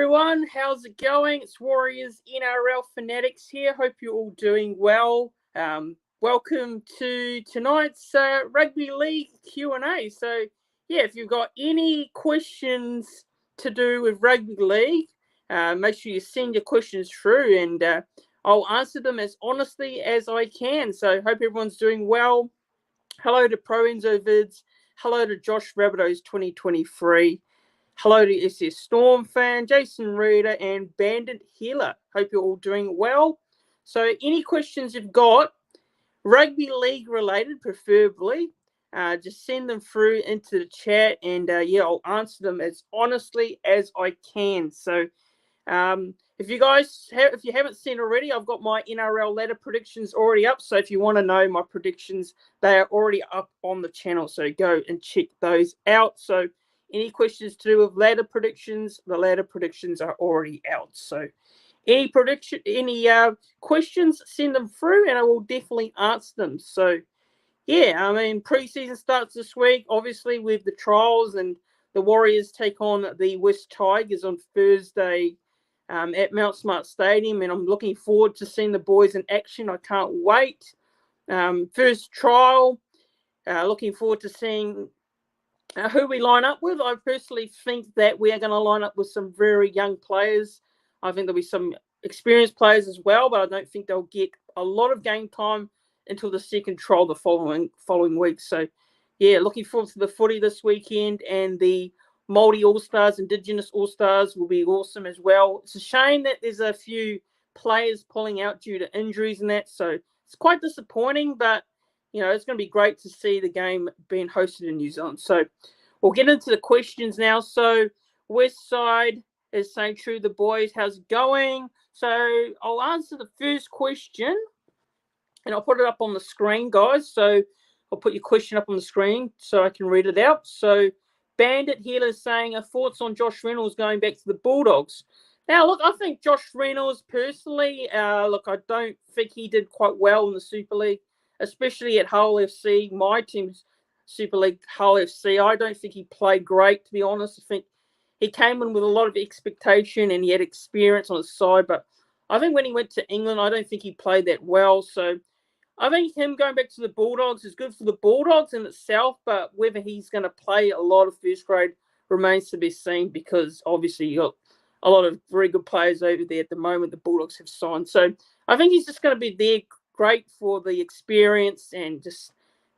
everyone. How's it going? It's Warriors NRL Fanatics here. Hope you're all doing well. Welcome to tonight's Rugby League QNA. So, if you've got any questions to do with Rugby League, make sure you send your questions through and I'll answer them as honestly as I can. So, hope everyone's doing well. Hello to Pro Enzo Vids. Hello to Josh Rabbitohs 2023. Hello to SS Storm fan, Jason Reader, and Bandit Healer. Hope you're all doing well. So any questions you've got, rugby league related preferably, just send them through into the chat and I'll answer them as honestly as I can. So if you haven't seen already, I've got my NRL ladder predictions already up. So if you want to know my predictions, they are already up on the channel. So go and check those out. So any questions to do with ladder predictions, the ladder predictions are already out. So any questions, send them through and I will definitely answer them. So preseason starts this week, obviously with the trials, and the Warriors take on the West Tigers on Thursday at Mount Smart Stadium, and I'm looking forward to seeing the boys in action. I can't wait. First trial, looking forward to seeing who we line up with. I personally think that we are going to line up with some very young players. I think there'll be some experienced players as well, but I don't think they'll get a lot of game time until the second trial the following week. So, looking forward to the footy this weekend, and the Māori All-Stars, Indigenous All-Stars will be awesome as well. It's a shame that there's a few players pulling out due to injuries and that, so it's quite disappointing, but it's going to be great to see the game being hosted in New Zealand. So we'll get into the questions now. So West Side is saying, true, the boys, how's it going? So I'll answer the first question and I'll put it up on the screen, guys. So I'll put your question up on the screen so I can read it out. So Bandit Healer is saying, thoughts on Josh Reynolds going back to the Bulldogs? Now, look, I think Josh Reynolds personally, I don't think he did quite well in the Super League, especially at Hull FC, my team's Super League, Hull FC. I don't think he played great, to be honest. I think he came in with a lot of expectation and he had experience on his side, but I think when he went to England, I don't think he played that well. So I think him going back to the Bulldogs is good for the Bulldogs in itself, but whether he's going to play a lot of first grade remains to be seen, because obviously you got a lot of very good players over there at the moment the Bulldogs have signed. So I think he's just going to be there, great for the experience and just,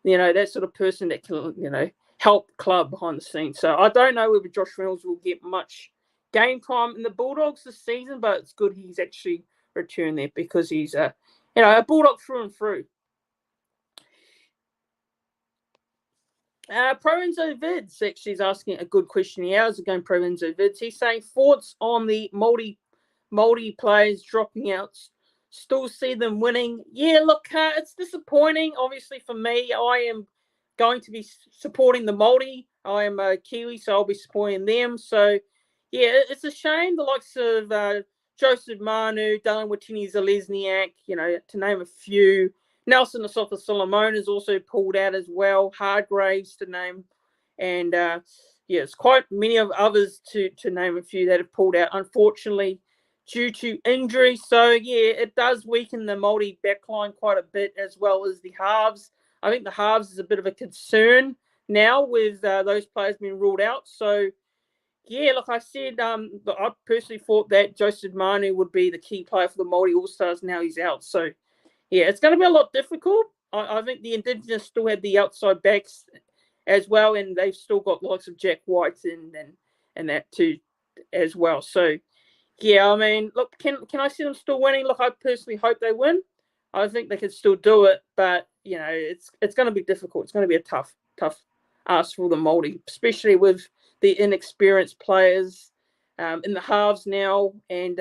that sort of person that can, help the club behind the scenes. So I don't know whether Josh Reynolds will get much game time in the Bulldogs this season, but it's good he's actually returned there because he's a Bulldog through and through. Pro Enzo Vids actually is asking a good question here. How's it going, Pro Enzo Vids? He's saying, thoughts on the Māori players dropping out? Still see them winning? Yeah, look, it's disappointing. Obviously, for me, I am going to be supporting the Māori. I am a Kiwi, so I'll be supporting them. So, it's a shame. The likes of Joseph Manu, Dylan Watini-Zalesniak, to name a few. Nelson Asofa Solomon is also pulled out as well. Hargraves to name. And, it's quite many of others to name a few that have pulled out, unfortunately, due to injury. So, it does weaken the Māori backline quite a bit, as well as the halves. I think the halves is a bit of a concern now with those players being ruled out. So, like I said, I personally thought that Joseph Manu would be the key player for the Māori All-Stars. Now he's out. So, it's going to be a lot difficult. I think the Indigenous still have the outside backs as well, and they've still got the likes of Jack White and that too as well. So, look, can I see them still winning? Look, I personally hope they win. I think they can still do it, but it's going to be difficult. It's going to be a tough ask for the Māori, especially with the inexperienced players in the halves now, and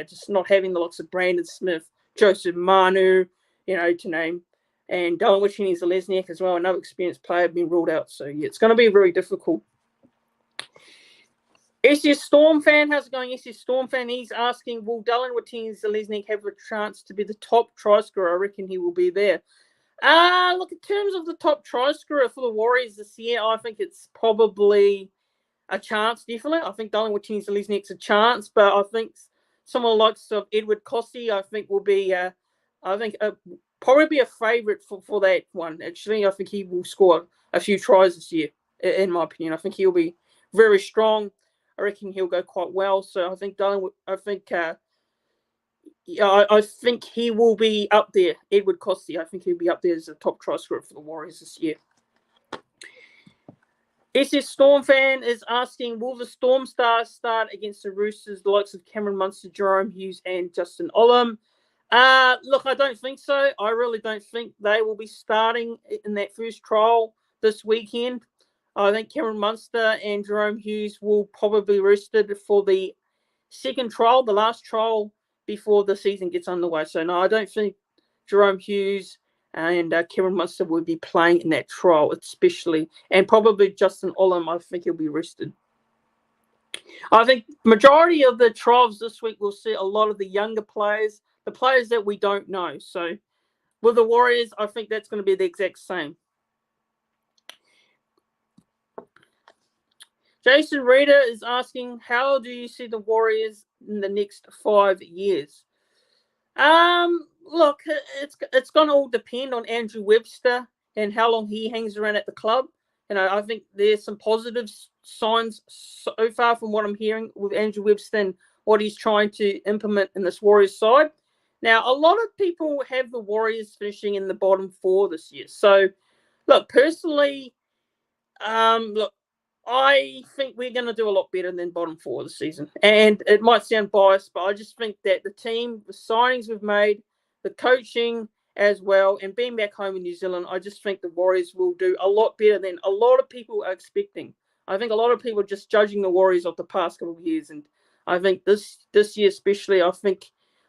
just not having the likes of Brandon Smith, Joseph Manu, to name, and Dylan Watini-Zalesniak as well, another experienced player being ruled out. So it's going to be very difficult. SS Storm fan, how's it going? SS Storm fan, he's asking, will Dylan Watini-Zalesniak have a chance to be the top try scorer? I reckon he will be there. Look, in terms of the top try scorer for the Warriors this year, I think it's probably a chance, definitely. I think Darling Watini next a chance, but I think someone like Edward Cossey, I think will be, probably be a favourite for that one. Actually, I think he will score a few tries this year, in my opinion. I think he'll be very strong. I reckon he'll go quite well. So I think I think he will be up there. Edward Cossey, I think he'll be up there as a top try scorer for the Warriors this year. SS Storm fan is asking, will the Storm Stars start against the Roosters, the likes of Cameron Munster, Jerome Hughes, and Justin Olam? Look, I don't think so. I really don't think they will be starting in that first trial this weekend. I think Cameron Munster and Jerome Hughes will probably be rested for the second trial, the last trial before the season gets underway. So, no, I don't think Jerome Hughes and Cameron Munster will be playing in that trial, especially. And probably Justin Olam, I think he'll be rested. I think majority of the trials this week will see a lot of the younger players, the players that we don't know. So, with the Warriors, I think that's going to be the exact same. Jason Reeder is asking, how do you see the Warriors in the next 5 years? Look, it's going to all depend on Andrew Webster and how long he hangs around at the club. I think there's some positive signs so far from what I'm hearing with Andrew Webster and what he's trying to implement in this Warriors side. Now, a lot of people have the Warriors finishing in the bottom 4 this year. So, look, personally, I think we're going to do a lot better than bottom 4 this season. And it might sound biased, but I just think that the team, the signings we've made, the coaching as well, and being back home in New Zealand, I just think the Warriors will do a lot better than a lot of people are expecting. I think a lot of people are just judging the Warriors of the past couple of years. And I think this year especially, I'm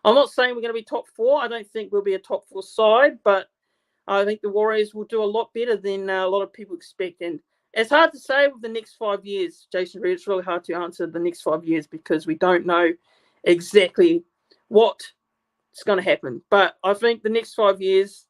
not saying we're going to be top 4. I don't think we'll be a top 4 side, but I think the Warriors will do a lot better than a lot of people expect. And it's hard to say with the next 5 years, Jason Reed. It's really hard to answer the next 5 years because we don't know exactly what's going to happen. But I think the next 5 years,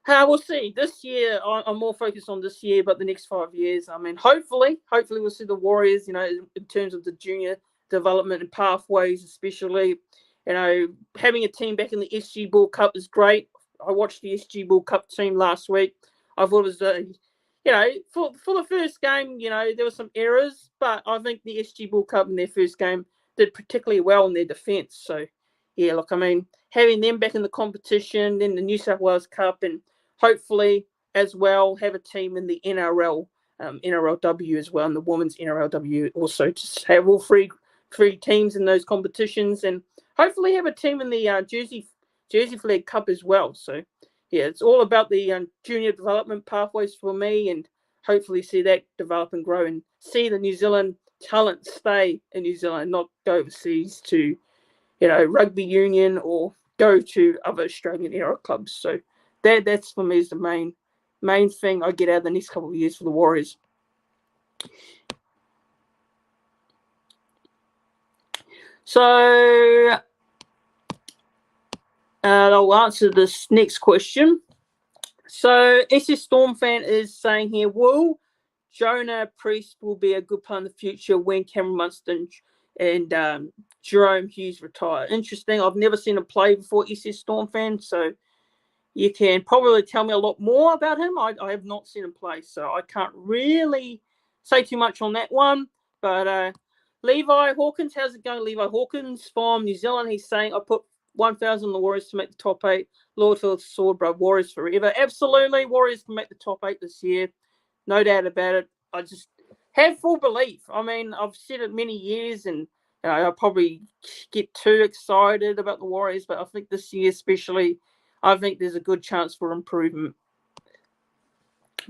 we'll see. This year, I'm more focused on this year, but the next 5 years, I mean, hopefully we'll see the Warriors, in terms of the junior development and pathways, especially, having a team back in the SG Bull Cup is great. I watched the SG Bull Cup team last week. I thought it was for the first game, there were some errors, but I think the SG Bull Cup in their first game did particularly well in their defence. So, yeah, look, I mean, having them back in the competition, then the New South Wales Cup, and hopefully as well have a team in the NRLW as well, and the women's NRLW also, to have all three teams in those competitions, and hopefully have a team in the Jersey Flag Cup as well. So, yeah, it's all about the junior development pathways for me, and hopefully see that develop and grow and see the New Zealand talent stay in New Zealand, not go overseas to, rugby union or go to other Australian era clubs. So that's for me is the main thing I get out of the next couple of years for the Warriors. So I'll answer this next question. So SS Storm fan is saying here, will Jonah Priest will be a good player in the future when Cameron Munster and Jerome Hughes retire? Interesting. I've never seen him play before, SS Storm fan, so you can probably tell me a lot more about him. I have not seen him play, so I can't really say too much on that one. But Levi Hawkins, how's it going, Levi Hawkins from New Zealand? He's saying, I put 1,000 on the Warriors to make the top 8. Lord Phillips sword, bro. Warriors forever. Absolutely, Warriors can make the top 8 this year. No doubt about it. I just have full belief. I mean, I've said it many years, and I probably get too excited about the Warriors, but I think this year especially, I think there's a good chance for improvement.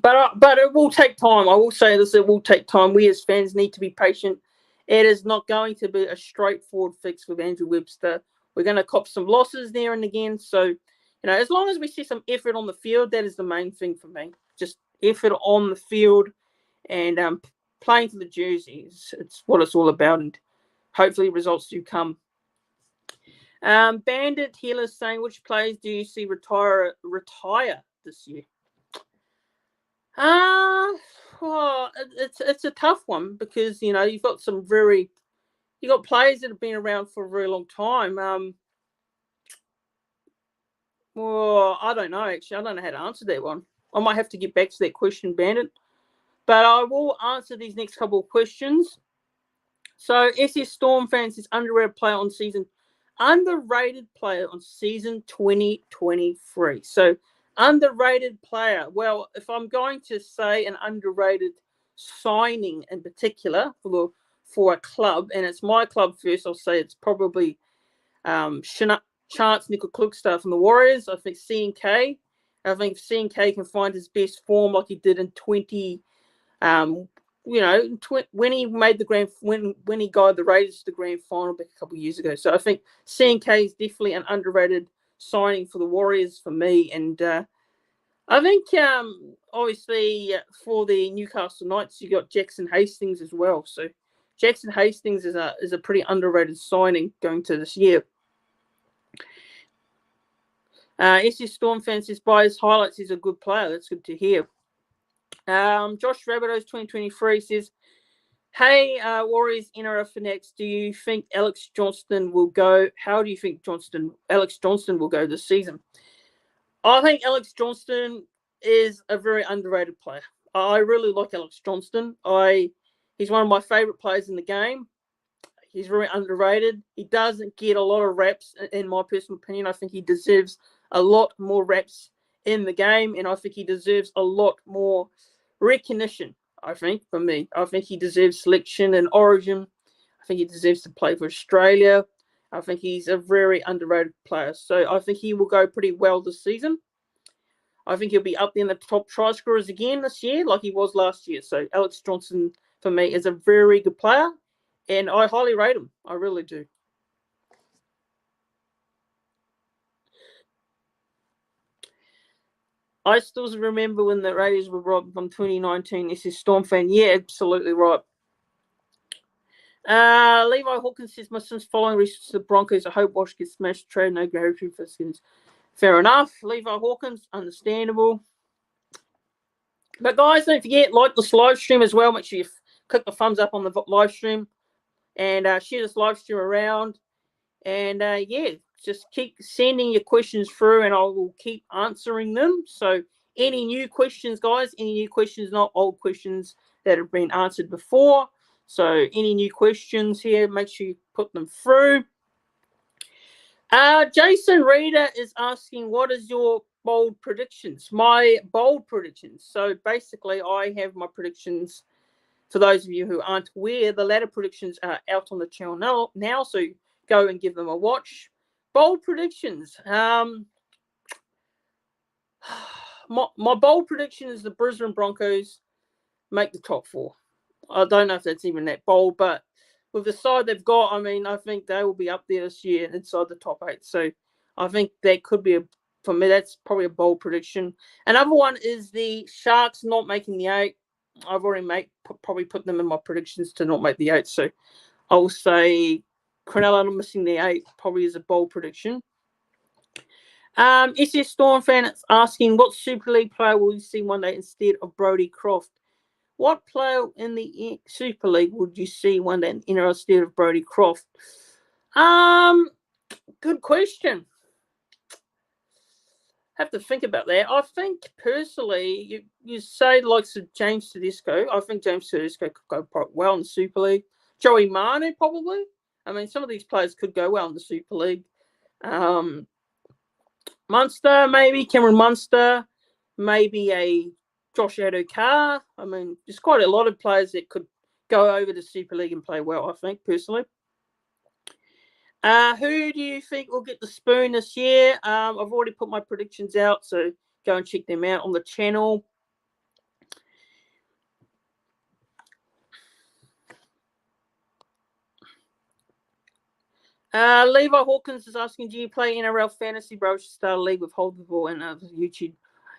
But it will take time. I will say this, it will take time. We as fans need to be patient. It is not going to be a straightforward fix with Andrew Webster. We're going to cop some losses there and again. So, as long as we see some effort on the field, that is the main thing for me. Just effort on the field and playing for the jerseys. It's what it's all about, and hopefully results do come. Bandit Healer saying, which players do you see retire this year? Well, it's a tough one because you've got players that have been around for a very long time. Well, I don't know actually. I don't know how to answer that one. I might have to get back to that question, Bandit. But I will answer these next couple of questions. So SS Storm fans is underrated player on season 2023. So underrated player. Well, if I'm going to say an underrated signing in particular for a club, and it's my club first, I'll say it's probably Chance Nickel-Klugstad from the Warriors. I think CNK. I think if CNK can find his best form like he did in 20. When he made when he guided the Raiders to the grand final back a couple of years ago. So I think CNK is definitely an underrated signing for the Warriors for me. And I think obviously for the Newcastle Knights, you got Jackson Hastings as well. So Jackson Hastings is a pretty underrated signing going to this year. SS Storm fans says by his highlights, he's a good player. That's good to hear. Josh Rabbitohs 2023 says, hey, Warriors NRL fanatics, do you think Alex Johnston will go? How do you think Alex Johnston will go this season? I think Alex Johnston is a very underrated player. I really like Alex Johnston. He's one of my favourite players in the game. He's very underrated. He doesn't get a lot of reps, in my personal opinion. I think he deserves a lot more reps in the game, and I think he deserves a lot more recognition. I think he deserves selection in Origin. I think he deserves to play for Australia. I think he's a very underrated player. So I think he will go pretty well this season. I think he'll be up there in the top try scorers again this year, like he was last year. So Alex Johnston, for me, is a very good player, and I highly rate him. I really do. I still remember when the Raiders were robbed from 2019. This is Storm fan. Yeah, absolutely right. Levi Hawkins says, my son's following research to the Broncos. I hope Wash gets smashed, trade, no guarantee for skins. Fair enough. Levi Hawkins, understandable. But guys, don't forget, like this live stream as well. Make sure you click the thumbs up on the live stream and share this live stream around. And just keep sending your questions through and I will keep answering them. So any new questions, guys, not old questions that have been answered before. So any new questions here, make sure you put them through. Jason Reader is asking, what is your bold predictions? My bold predictions. So basically, I have my predictions. For those of you who aren't aware, the ladder predictions are out on the channel now, so go and give them a watch. Bold predictions. My bold prediction is the Brisbane Broncos make the top 4. I don't know if that's even that bold, but with the side they've got, I think they will be up there this year inside the top 8. So I think that could be, for me, that's probably a bold prediction. Another one is the Sharks not making the 8. I've already probably put them in my predictions to not make the 8. So I will say Cronulla not missing the 8 probably is a bold prediction. SS Storm fan is asking, what Super League player will you see one day instead of Brodie Croft? What player in the Super League would you see one day in NRL instead of Brodie Croft? Good question. Have to think about that. I think personally, you say like James Tedesco. I think James Tedesco could go quite well in the Super League. Joey Manu probably. Some of these players could go well in the Super League. Munster maybe, Cameron Munster, maybe a Josh Addo-Carr. There's quite a lot of players that could go over to Super League and play well, I think, personally. Who do you think will get the spoon this year? I've already put my predictions out, so go and check them out on the channel. Levi Hawkins is asking, do you play NRL Fantasy, bro? Should start a league with Hold the Ball and YouTube.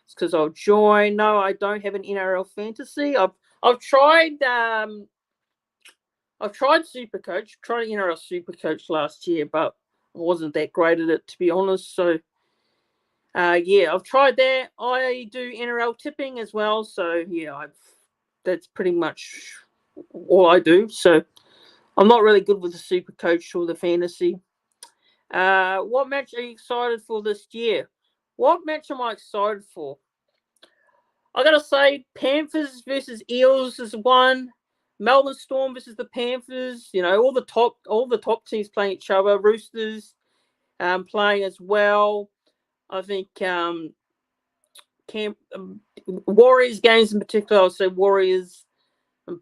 It's because I'll join. No, I don't have an NRL Fantasy. I've tried Supercoach. Tried NRL Supercoach last year, but I wasn't that great at it, to be honest. So, I've tried that. I do NRL tipping as well. So, yeah, that's pretty much all I do. So I'm not really good with the super coach or the fantasy. What match are you excited for this year? What match am I excited for? I gotta say, Panthers versus Eels is one. Melbourne Storm versus the Panthers. All the top teams playing each other. Roosters playing as well. I think Warriors games in particular. I would say Warriors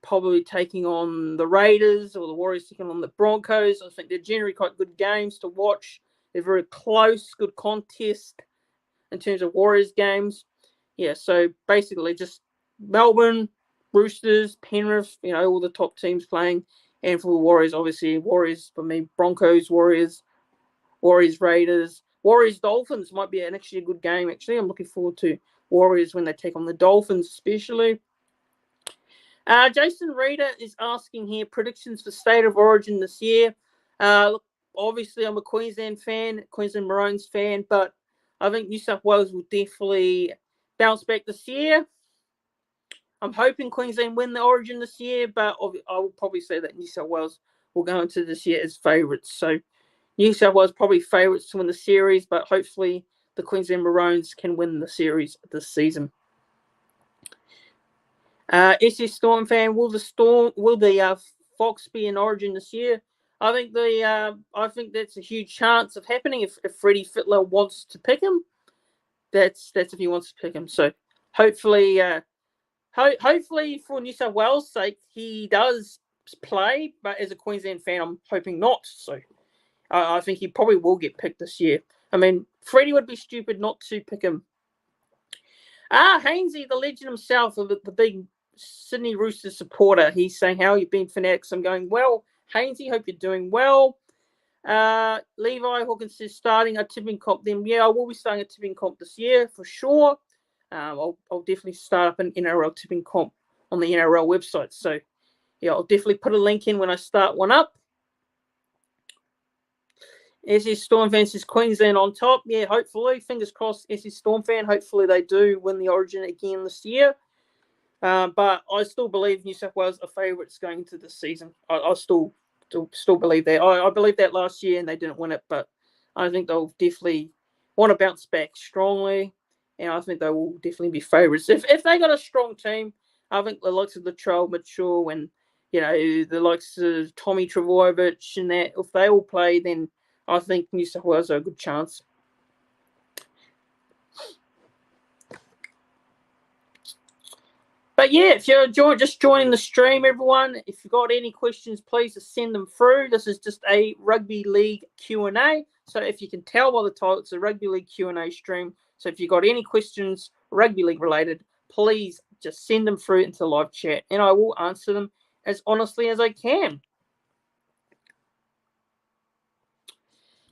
probably taking on the Raiders, or the Warriors taking on the Broncos. I think they're generally quite good games to watch. They're very close, good contest in terms of Warriors games. Yeah, so basically just Melbourne, Roosters, Penrith, all the top teams playing. And for the Warriors, obviously, Warriors for me, Broncos, Warriors, Raiders, Warriors, Dolphins might be actually a good game, actually. I'm looking forward to Warriors when they take on the Dolphins, especially. Jason Reader is asking here predictions for State of Origin this year. Look, obviously, I'm a Queensland Maroons fan, but I think New South Wales will definitely bounce back this year. I'm hoping Queensland win the Origin this year, but I will probably say that New South Wales will go into this year as favourites. So New South Wales probably favourites to win the series, but hopefully the Queensland Maroons can win the series this season. SS Storm fan, will the Fox be in Origin this year? I think that's a huge chance of happening if Freddie Fittler wants to pick him. That's if he wants to pick him. So hopefully, hopefully for New South Wales' sake, he does play. But as a Queensland fan, I'm hoping not. So I think he probably will get picked this year. I mean, Freddie would be stupid not to pick him. Hainsey, the legend himself, the big Sydney Roosters supporter, he's saying, how you've been, fanatics? I'm going, well, Hainsey, hope you're doing well. Levi Hawkins says, starting a tipping comp then. Yeah, I will be starting a tipping comp this year for sure. I'll definitely start up an NRL tipping comp on the NRL website. So, yeah, I'll definitely put a link in when I start one up. SS Storm fan says Queensland on top. Yeah, hopefully. Fingers crossed, SS Storm fan. Hopefully they do win the Origin again this year. But I still believe New South Wales are favourites going into this season. I still believe that. I believed that last year and they didn't win it, but I think they'll definitely want to bounce back strongly, and I think they will definitely be favourites. If they got a strong team, I think the likes of Latrell Mitchell and the likes of Tommy Trbojevic and that, if they all play, then I think New South Wales are a good chance. But yeah, if you're just joining the stream, everyone, if you've got any questions, please just send them through. This is just a Rugby League Q&A. So if you can tell by the title, it's a Rugby League Q&A stream. So if you've got any questions, Rugby League related, please just send them through into live chat and I will answer them as honestly as I can.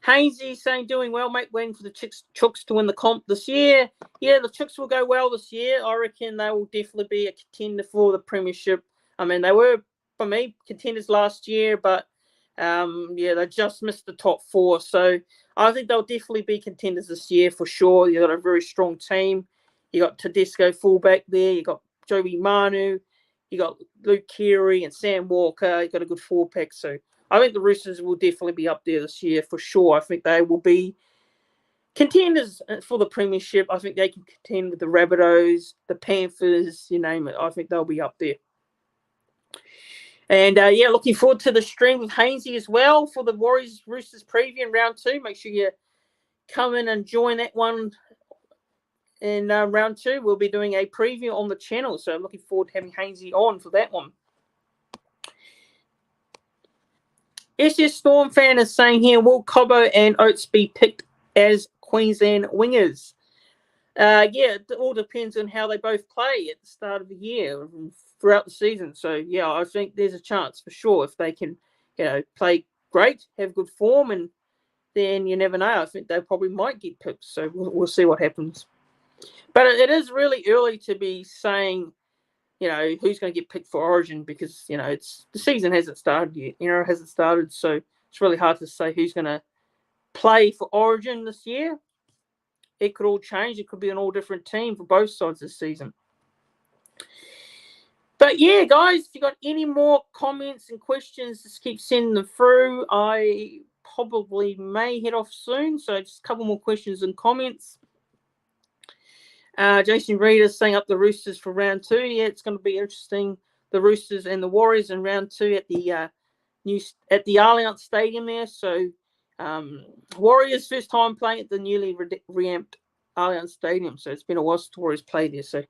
Hainsey saying, doing well, mate, waiting for the Chooks to win the comp this year. Yeah, the Chooks will go well this year. I reckon they will definitely be a contender for the premiership. I mean, they were, for me, contenders last year, but, they just missed the top four. So I think they'll definitely be contenders this year for sure. You've got a very strong team. You got Tedesco fullback there. You got Joey Manu. You got Luke Keary and Sam Walker. You got a good four-pack. So I think the Roosters will definitely be up there this year for sure. I think they will be contenders for the premiership. I think they can contend with the Rabbitohs, the Panthers, you name it. I think they'll be up there. And, looking forward to the stream with Hainsey as well for the Warriors-Roosters preview in round 2. Make sure you come in and join that one in round 2. We'll be doing a preview on the channel, so I'm looking forward to having Hainsey on for that one. SS Storm fan is saying here, will Cobbo and Oates be picked as Queensland wingers? It all depends on how they both play at the start of the year throughout the season. So, yeah, I think there's a chance for sure if they can, play great, have good form, and then you never know. I think they probably might get picked. So we'll see what happens. But it is really early to be saying, who's going to get picked for Origin because, the season hasn't started yet. It hasn't started. So it's really hard to say who's going to play for Origin this year. It could all change. It could be an all different team for both sides this season. But yeah, guys, if you got any more comments and questions, just keep sending them through. I probably may head off soon, so just a couple more questions and comments. Jason Reed is saying up the Roosters for round 2. Yeah, it's going to be interesting. The Roosters and the Warriors in round 2 at the Allianz Stadium there. So Warriors first time playing at the newly reamped Allianz Stadium. So it's been a while since the Warriors played there. So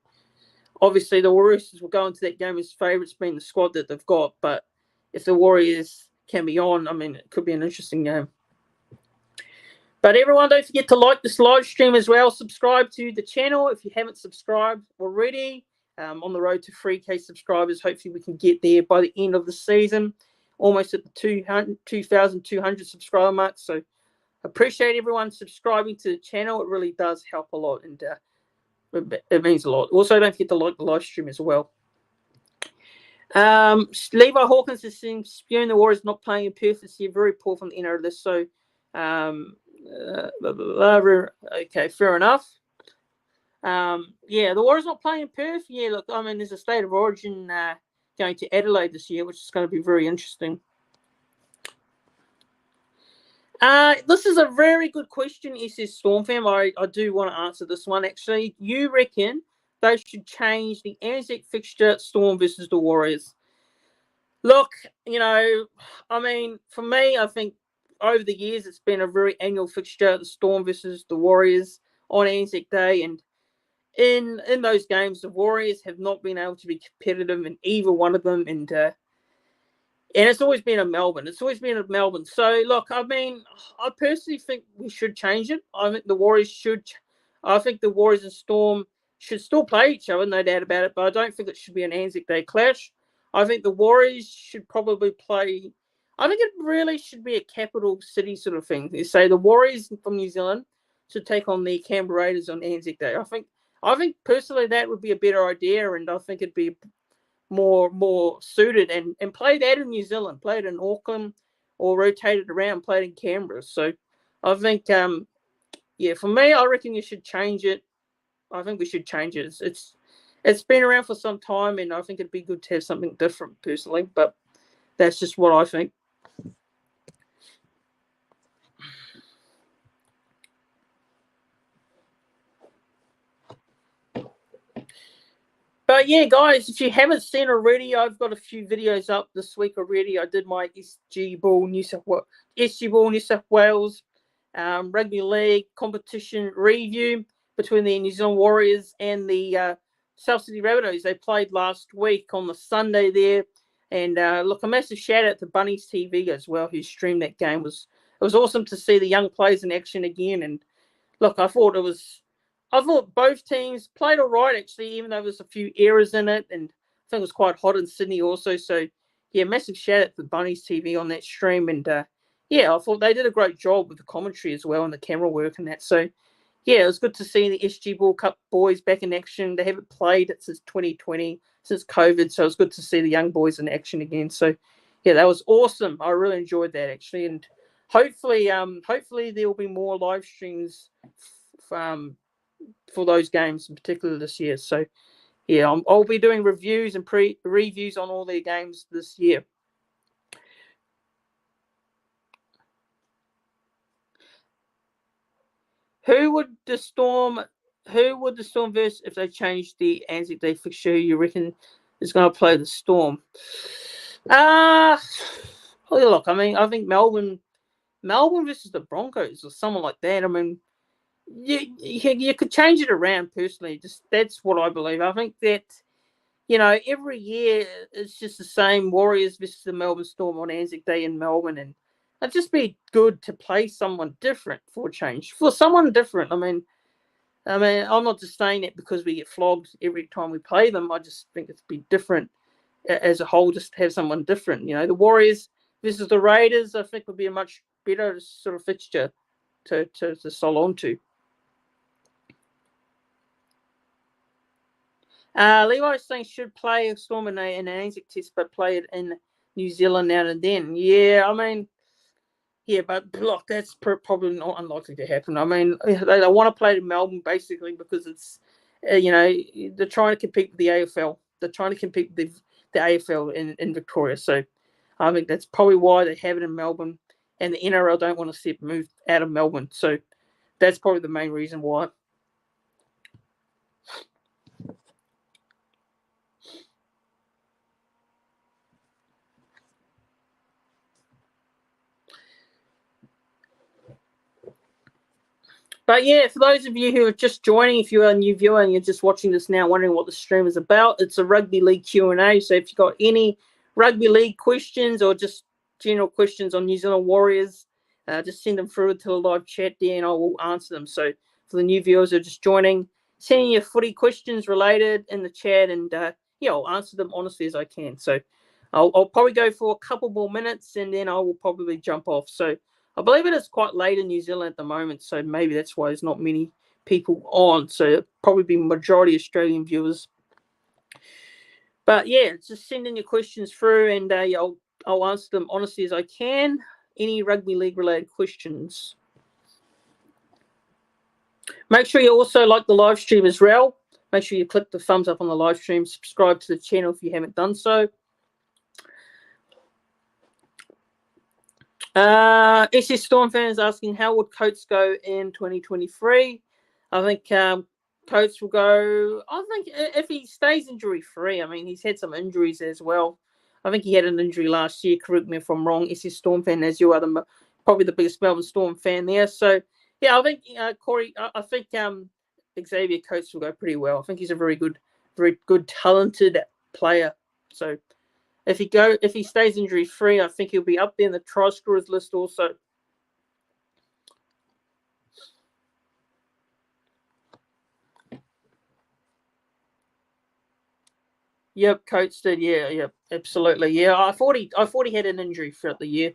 obviously the Roosters will go into that game as favourites, being the squad that they've got. But if the Warriors can be on, I mean, it could be an interesting game. But everyone, don't forget to like this live stream as well. Subscribe to the channel if you haven't subscribed already. On the road to 3K subscribers. Hopefully we can get there by the end of the season. Almost at the 2,200 subscriber mark. So appreciate everyone subscribing to the channel. It really does help a lot, and it means a lot. Also, don't forget to like the live stream as well. Levi Hawkins is saying spewing the Warriors not playing in Perth this year. Very poor from the inner of this. So okay, fair enough. Yeah, the Warriors not playing in Perth. Yeah, look, I mean, there's a state of origin going to Adelaide this year, which is going to be very interesting. This is a very good question, SS Storm fam. I do want to answer this one, actually. You reckon they should change the Anzac fixture, Storm versus the Warriors? Look, you know, I mean, for me, I think over the years it's been a very annual fixture, the Storm versus the Warriors on Anzac Day, and in those games, the Warriors have not been able to be competitive in either one of them, and it's always been in Melbourne. It's always been in Melbourne. So, look, I mean, I personally think we should change it. I think the Warriors should. I think the Warriors and Storm should still play each other, no doubt about it, but I don't think it should be an Anzac Day clash. I think the Warriors should probably play. I think it really should be a capital city sort of thing. You say the Warriors from New Zealand should take on the Canberra Raiders on Anzac Day. I think personally that would be a better idea, and I think it'd be more suited, and played that in New Zealand, played in Auckland, or rotated around, played in Canberra. So I think, yeah, for me, I reckon you should change it. I think we should change it. It's been around for some time, and I think it'd be good to have something different personally, but that's just what I think. But yeah, guys, if you haven't seen already, I've got a few videos up this week already. I did my SG Ball New South Wales Rugby League competition review between the New Zealand Warriors and the South Sydney Rabbitohs. They played last week on the Sunday there. And look, a massive shout out to Bunnies TV as well, who streamed that game. It was awesome to see the young players in action again. And look, I thought both teams played all right, actually, even though there was a few errors in it. And I think it was quite hot in Sydney also. So, yeah, massive shout out to Bunnies TV on that stream. And, yeah, I thought they did a great job with the commentary as well and the camera work and that. So, yeah, it was good to see the SG Ball Cup boys back in action. They haven't played it since 2020, since COVID. So, it was good to see the young boys in action again. So, yeah, that was awesome. I really enjoyed that, actually. And hopefully there will be more live streams for those games in particular this year. So, yeah, I'll be doing reviews and reviews on all their games this year. Who would the Storm verse if they changed the Anzac Day fixture? Who you reckon is going to play the Storm? Look, I mean, I think Melbourne versus the Broncos or someone like that. I mean, you could change it around personally. Just that's what I believe. I think that, you know, every year it's just the same Warriors versus the Melbourne Storm on Anzac Day in Melbourne, and it'd just be good to play someone different for a change. For someone different. I mean, I'm not just saying that because we get flogged every time we play them. I just think it'd be different as a whole, just to have someone different. You know, the Warriors versus the Raiders, I think would be a much better sort of fixture to sell on to. Levi's saying should play a Storm in an Anzac test, but play it in New Zealand now and then. Yeah, I mean, yeah, but look, that's probably not unlikely to happen. I mean, they want to play it in Melbourne basically because it's, you know, they're trying to compete with the AFL. they're trying to compete with the AFL in Victoria. So I think that's probably why they have it in Melbourne, and the NRL don't want to see it moved out of Melbourne. So that's probably the main reason why. But yeah, for those of you who are just joining, if you're a new viewer and you're just watching this now, wondering what the stream is about, it's a Rugby League QNA. So if you've got any Rugby League questions or just general questions on New Zealand Warriors, just send them through to the live chat there and I will answer them. So for the new viewers who are just joining, send in your footy questions related in the chat and yeah, I'll answer them honestly as I can. So I'll probably go for a couple more minutes and then I will probably jump off. So I believe it is quite late in New Zealand at the moment, so maybe that's why there's not many people on. So it'll probably be majority Australian viewers. But yeah, just send in your questions through, and I'll answer them honestly as I can. Any rugby league related questions. Make sure you also like the live stream as well. Make sure you click the thumbs up on the live stream. Subscribe to the channel if you haven't done so. SS Storm fans asking how would Coates go in 2023. I think Coates will go. I think if he stays injury free. I mean, he's had some injuries as well. I think he had an injury last year. Correct me if I'm wrong. SS Storm fan, as you are probably the biggest Melbourne Storm fan there. So yeah, I think Corey. I think Xavier Coates will go pretty well. I think he's a very good, talented player. So. If he stays injury free, I think he'll be up there in the try scorers list also. Yep, Coates did. Yeah, absolutely. Yeah, I thought he had an injury throughout the year.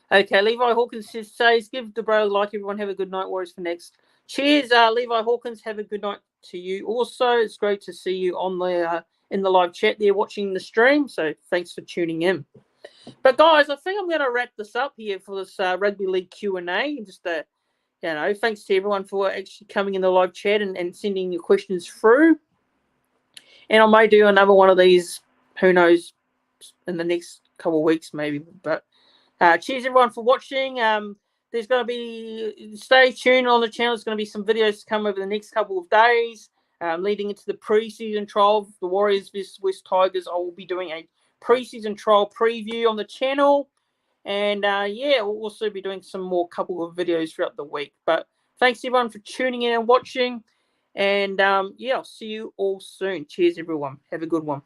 Okay, Levi Hawkins says, give the bro like everyone. Have a good night, Warriors for next. Cheers, Levi Hawkins. Have a good night to you also. It's great to see you on the in the live chat there watching the stream. So thanks for tuning in. But guys, I think I'm going to wrap this up here for this Rugby League Q&A. Just thanks to everyone for actually coming in the live chat and sending your questions through. And I may do another one of these, who knows, in the next couple of weeks maybe. But cheers everyone for watching. There's going to be, stay tuned on the channel. There's going to be some videos to come over the next couple of days, leading into the pre-season trial. The Warriors vs West Tigers. I will be doing a pre-season trial preview on the channel. And yeah, we'll also be doing some more couple of videos throughout the week. But thanks everyone for tuning in and watching. And yeah, I'll see you all soon. Cheers everyone. Have a good one.